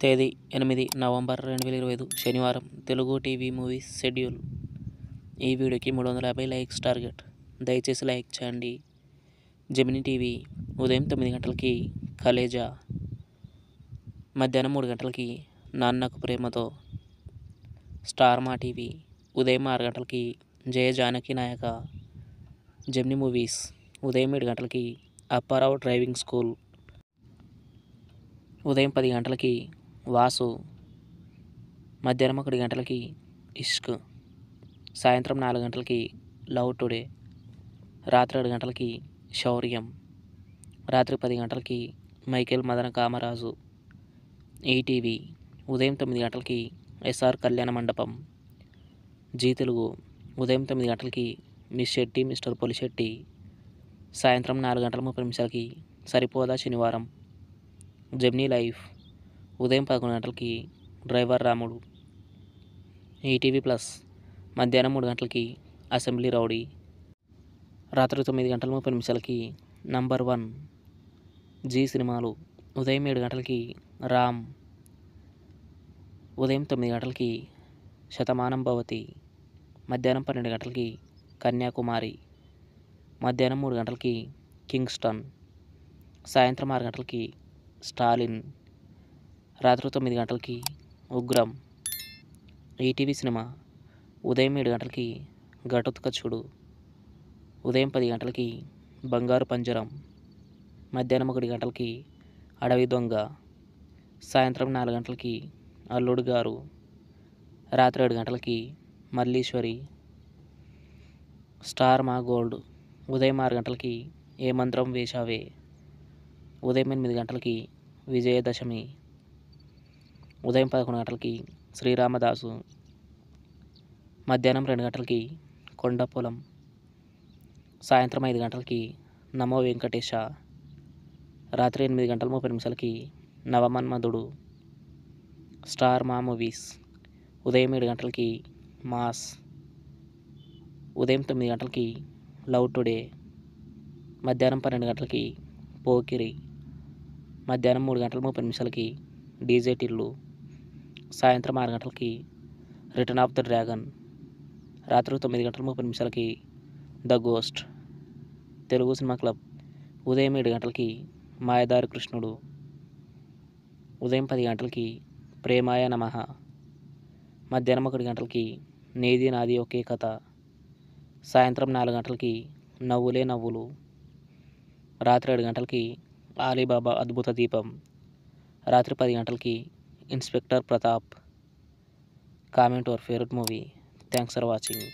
తేదీ 8 నవంబర్ 2025 శనివారం. Telugu TV movies schedule. ఈ వీడియోకి 350 లైక్స్ టార్గెట్. దయచేసి లైక్ చేయండి. జెమినీ టీవీ ఉదయం 9 గంటలకి కలేజా, మధ్యాహ్నం 3 గంటలకి నాన్నకు ప్రేమతో. స్టార్ మా టీవీ ఉదయం 6 గంటలకి జయ జానకి నాయక. జెమినీ మూవీస్ ఉదయం 7 గంటలకి అప్పారావు డ్రైవింగ్ స్కూల్. ఉదయం 10 గంటలకి వాసు. మధ్యాహ్నం 1 గంటలకి ఇష్క్. సాయంత్రం 4 గంటలకి లవ్ టుడే. రాత్రి 7 గంటలకి శౌర్యం. రాత్రి 10 గంటలకి మైకేల్ మదన కామరాజు. ఈటీవీ ఉదయం 9 గంటలకి ఎస్ఆర్ కళ్యాణ మండపం. జీ తెలుగు ఉదయం 9 గంటలకి మిస్ శెట్టి మిస్టర్ పొలిశెట్టి. సాయంత్రం 4:30 సరిపోదా శనివారం. జెమినీ లైఫ్ ఉదయం 11 గంటలకి డ్రైవర్ రాముడు. ఈటీవీ ప్లస్ మధ్యాహ్నం 3 గంటలకి అసెంబ్లీ రౌడీ. రాత్రి 9:30 నంబర్ 1. జీ సినిమాలు ఉదయం 7 గంటలకి రామ్. ఉదయం 9 గంటలకి శతమానం భవతి. మధ్యాహ్నం 12 గంటలకి కన్యాకుమారి. మధ్యాహ్నం 3 గంటలకి కింగ్స్టన్. సాయంత్రం 6 గంటలకి స్టాలిన్. రాత్రి 9 గంటలకి ఉగ్రం. ఈటీవీ సినిమా ఉదయం 7 గంటలకి ఘటోత్కచుడు. ఉదయం 10 గంటలకి బంగారు పంజరం. మధ్యాహ్నం 1 గంటలకి అడవి దొంగ. సాయంత్రం 4 గంటలకి అల్లుడు గారు. రాత్రి 7 గంటలకి మల్లీశ్వరి. స్టార్ మా గోల్డ్ ఉదయం 6 గంటలకి ఏ మంత్రం వేశావే. ఉదయం 8 గంటలకి విజయదశమి. ఉదయం 11 గంటలకి శ్రీరామదాసు. మధ్యాహ్నం 2 గంటలకి కొండపొలం. సాయంత్రం 5 గంటలకి నమో వెంకటేశ. రాత్రి 8:30 నవమన్మధుడు. స్టార్ మా మూవీస్ ఉదయం 7 గంటలకి మాస్. ఉదయం 9 గంటలకి లవ్ టుడే. మధ్యాహ్నం 12 గంటలకి పోకిరి. మధ్యాహ్నం 3:30 డీజే టిల్లు. సాయంత్రం 6 గంటలకి రిటర్న్ ఆఫ్ ద డ్రాగన్. రాత్రి 9:30 the ghost. Telugu cinema club ఉదయం 7 గంటలకి మాయదారి కృష్ణుడు. ఉదయం 10 గంటలకి ప్రేమాయ నమః. మధ్యాహ్నం 1 గంటలకి నీది నాది ఒకే కథ. సాయంత్రం 4 గంటలకి నవ్వులే నవ్వులు. రాత్రి 7 గంటలకి ఆలీబాబా అద్భుత దీపం. రాత్రి 10 గంటలకి inspector Pratap. Comment your favourite movie. Thanks for watching.